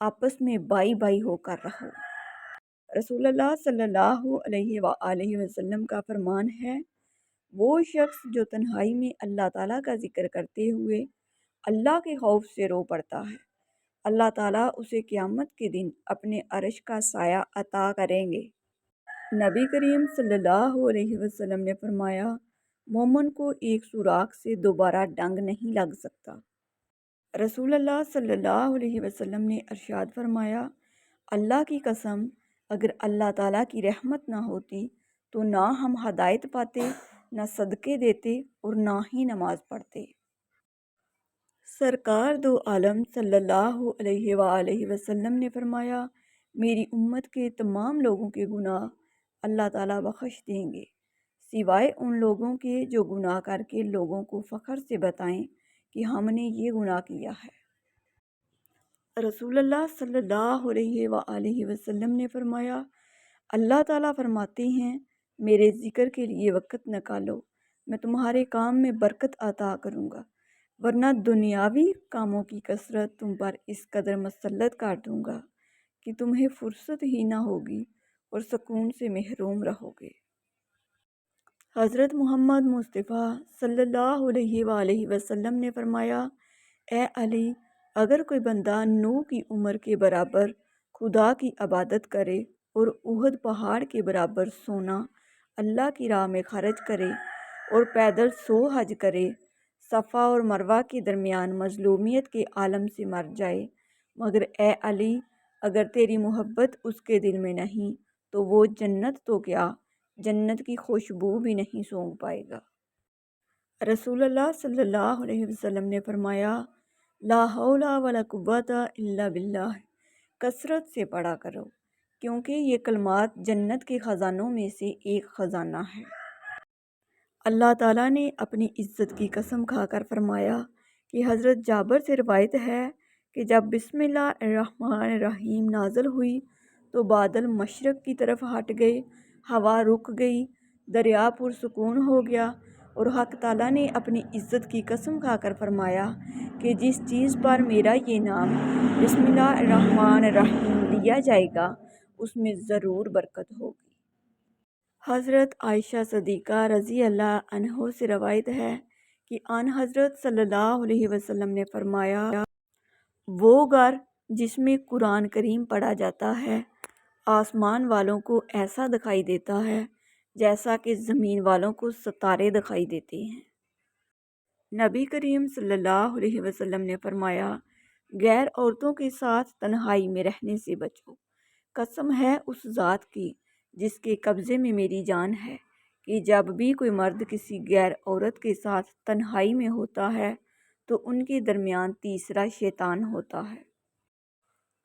آپس میں by by ہو کر رہو۔ رسول اللہ صلی اللہ علیہ وآلہ وسلم کا فرمان ہے، وہ شخص جو تنہائی میں اللہ تعالیٰ کا ذکر کرتے ہوئے اللہ کے خوف سے رو پڑتا ہے، اللہ تعالیٰ اسے قیامت کے دن اپنے عرش کا سایہ عطا کریں گے۔ نبی کریم صلی اللہ علیہ وسلم نے فرمایا، مومن کو ایک سوراخ سے دوبارہ ڈنگ نہیں لگ سکتا۔ رسول اللہ صلی اللہ علیہ وسلم نے ارشاد فرمایا، اللہ کی قسم، اگر اللہ تعالیٰ کی رحمت نہ ہوتی تو نہ ہم ہدایت پاتے، نہ صدقے دیتے اور نہ ہی نماز پڑھتے۔ سرکار دو عالم صلی اللہ علیہ وآلہ وسلم نے فرمایا، میری امت کے تمام لوگوں کے گناہ اللہ تعالیٰ بخش دیں گے، سوائے ان لوگوں کے جو گناہ کر کے لوگوں کو فخر سے بتائیں کہ ہم نے یہ گناہ کیا ہے۔ رسول اللہ صلی اللہ علیہ وآلہ وسلم نے فرمایا، اللہ تعالیٰ فرماتے ہیں، میرے ذکر کے لیے وقت نکالو، میں تمہارے کام میں برکت عطا کروں گا، ورنہ دنیاوی کاموں کی کثرت تم پر اس قدر مسلط کر دوں گا کہ تمہیں فرصت ہی نہ ہوگی اور سکون سے محروم رہو گے۔ حضرت محمد مصطفیٰ صلی اللہ علیہ وآلہ وسلم نے فرمایا، اے علی، اگر کوئی بندہ نوح کی عمر کے برابر خدا کی عبادت کرے اور احد پہاڑ کے برابر سونا اللہ کی راہ میں خرچ کرے اور پیدل 100 حج کرے، صفا اور مروہ کے درمیان مظلومیت کے عالم سے مر جائے، مگر اے علی، اگر تیری محبت اس کے دل میں نہیں تو وہ جنت تو کیا، جنت کی خوشبو بھی نہیں سونگھ پائے گا۔ رسول اللہ صلی اللہ علیہ وسلم نے فرمایا، لا حول ولا قوت الا باللہ، کثرت سے پڑھا کرو، کیونکہ یہ کلمات جنت کے خزانوں میں سے ایک خزانہ ہے۔ اللہ تعالیٰ نے اپنی عزت کی قسم کھا کر فرمایا کہ حضرت جابر سے روایت ہے کہ جب بسم اللہ الرحمن الرحیم نازل ہوئی تو بادل مشرق کی طرف ہٹ گئے، ہوا رک گئی، دریا پرسکون ہو گیا، اور حق تعالیٰ نے اپنی عزت کی قسم کھا کر فرمایا کہ جس چیز پر میرا یہ نام بسم اللہ الرحمن الرحیم لیا جائے گا اس میں ضرور برکت ہوگی۔ حضرت عائشہ صدیقہ رضی اللہ عنہ سے روایت ہے کہ آن حضرت صلی اللہ علیہ وسلم نے فرمایا، وہ گھر جس میں قرآن کریم پڑھا جاتا ہے آسمان والوں کو ایسا دکھائی دیتا ہے جیسا کہ زمین والوں کو ستارے دکھائی دیتے ہیں۔ نبی کریم صلی اللہ علیہ وسلم نے فرمایا، غیر عورتوں کے ساتھ تنہائی میں رہنے سے بچو، قسم ہے اس ذات کی جس کے قبضے میں میری جان ہے کہ جب بھی کوئی مرد کسی غیر عورت کے ساتھ تنہائی میں ہوتا ہے تو ان کے درمیان تیسرا شیطان ہوتا ہے۔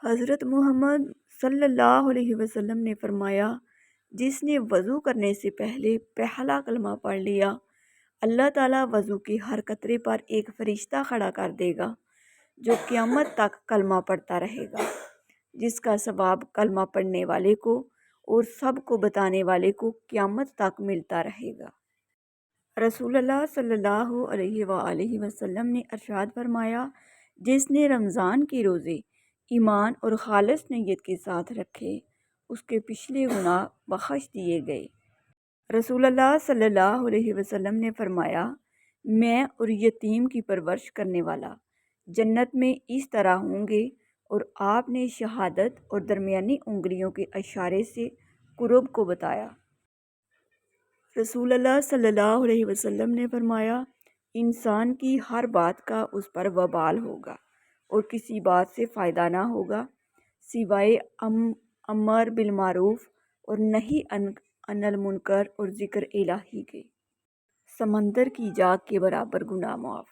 حضرت محمد صلی اللہ علیہ وسلم نے فرمایا، جس نے وضو کرنے سے پہلے پہلا کلمہ پڑھ لیا، اللہ تعالیٰ وضو کے ہر قطرے پر ایک فرشتہ کھڑا کر دے گا جو قیامت تک کلمہ پڑھتا رہے گا، جس کا ثواب کلمہ پڑھنے والے کو اور سب کو بتانے والے کو قیامت تک ملتا رہے گا۔ رسول اللہ صلی اللہ علیہ وآلہ وسلم نے ارشاد فرمایا، جس نے رمضان کے روزے ایمان اور خالص نیت کے ساتھ رکھے اس کے پچھلے گناہ بخش دیے گئے۔ رسول اللہ صلی اللہ علیہ وسلم نے فرمایا، میں اور یتیم کی پرورش کرنے والا جنت میں اس طرح ہوں گے، اور آپ نے شہادت اور درمیانی انگلیوں کے اشارے سے قرب کو بتایا۔ رسول اللہ صلی اللہ علیہ وسلم نے فرمایا، انسان کی ہر بات کا اس پر وبال ہوگا اور کسی بات سے فائدہ نہ ہوگا سوائے امر بالمعروف اور نہی عن المنکر اور ذکر الہی کے۔ سمندر کی جاگ کے برابر گناہ معاف۔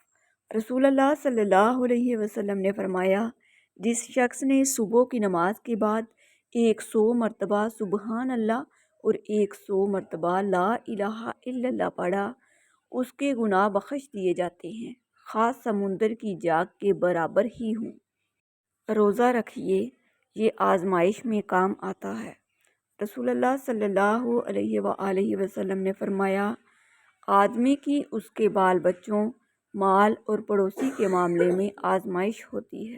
رسول اللہ صلی اللہ علیہ وسلم نے فرمایا، جس شخص نے صبح کی نماز کے بعد 100 مرتبہ سبحان اللہ اور 100 مرتبہ لا الہ الا اللہ پڑھا، اس کے گناہ بخش دیے جاتے ہیں، خاص سمندر کی جاگ کے برابر ہی ہوں۔ روزہ رکھیے، یہ آزمائش میں کام آتا ہے۔ رسول اللہ صلی اللہ علیہ وآلہ وسلم نے فرمایا، آدمی کی اس کے بال بچوں، مال اور پڑوسی کے معاملے میں آزمائش ہوتی ہے،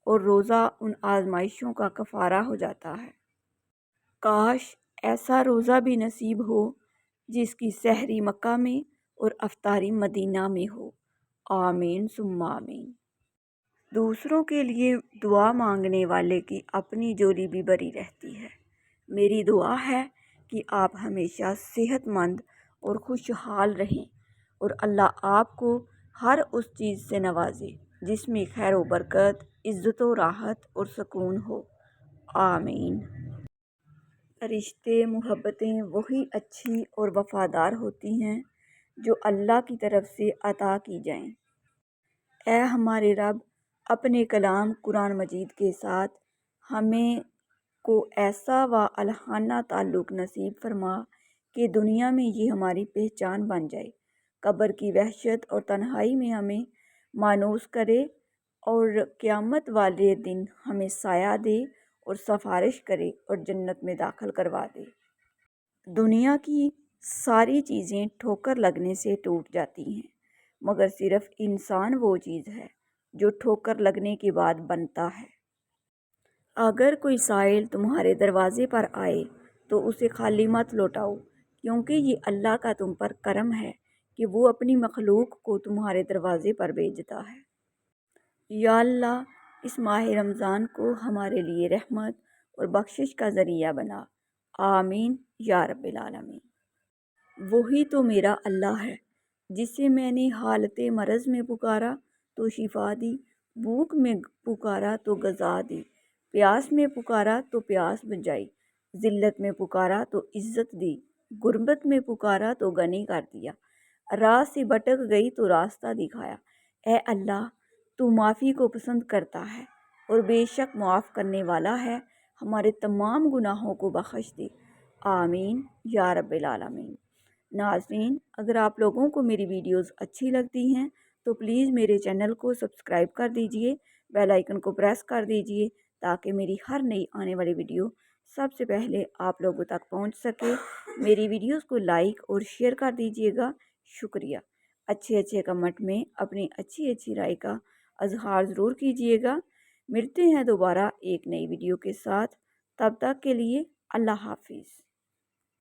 اور روزہ ان آزمائشوں کا کفارہ ہو جاتا ہے۔ کاش ایسا روزہ بھی نصیب ہو جس کی سحری مکہ میں اور افطاری مدینہ میں ہو۔ آمین ثم آمین۔ دوسروں کے لیے دعا مانگنے والے کی اپنی جولی بھی بری رہتی ہے۔ میری دعا ہے کہ آپ ہمیشہ صحت مند اور خوشحال رہیں اور اللہ آپ کو ہر اس چیز سے نوازے جس میں خیر و برکت، عزت و راحت اور سکون ہو۔ آمین۔ رشتے محبتیں وہی اچھی اور وفادار ہوتی ہیں جو اللہ کی طرف سے عطا کی جائیں۔ اے ہمارے رب، اپنے کلام قرآن مجید کے ساتھ ہمیں کو ایسا و الہانہ تعلق نصیب فرما کہ دنیا میں یہ ہماری پہچان بن جائے، قبر کی وحشت اور تنہائی میں ہمیں مانوس کرے اور قیامت والے دن ہمیں سایہ دے اور سفارش کرے اور جنت میں داخل کروا دے۔ دنیا کی ساری چیزیں ٹھوکر لگنے سے ٹوٹ جاتی ہیں، مگر صرف انسان وہ چیز ہے جو ٹھوکر لگنے کے بعد بنتا ہے۔ اگر کوئی سائل تمہارے دروازے پر آئے تو اسے خالی مت لوٹاؤ، کیونکہ یہ اللہ کا تم پر کرم ہے کہ وہ اپنی مخلوق کو تمہارے دروازے پر بھیجتا ہے۔ یا اللہ، اس ماہ رمضان کو ہمارے لیے رحمت اور بخشش کا ذریعہ بنا۔ آمین یا رب العالمین۔ وہی تو میرا اللہ ہے جسے میں نے حالت مرض میں پکارا تو شفا دی، بھوک میں پکارا تو غذا دی، پیاس میں پکارا تو پیاس بجھائی، ذلت میں پکارا تو عزت دی، غربت میں پکارا تو غنی کر دیا، راہ سے بھٹک گئی تو راستہ دکھایا۔ اے اللہ، تو معافی کو پسند کرتا ہے اور بے شک معاف کرنے والا ہے، ہمارے تمام گناہوں کو بخش دے۔ آمین یا رب العالمین۔ ناظرین، اگر آپ لوگوں کو میری ویڈیوز اچھی لگتی ہیں تو پلیز میرے چینل کو سبسکرائب کر دیجئے، بیل آئیکن کو پریس کر دیجئے تاکہ میری ہر نئی آنے والی ویڈیو سب سے پہلے آپ لوگوں تک پہنچ سکے۔ میری ویڈیوز کو لائک اور شیئر کر دیجئے گا۔ شکریہ۔ اچھے کمنٹ میں اپنی اچھی رائے کا اظہار ضرور کیجئے گا۔ ملتے ہیں دوبارہ ایک نئی ویڈیو کے ساتھ، تب تک کے لیے اللہ حافظ۔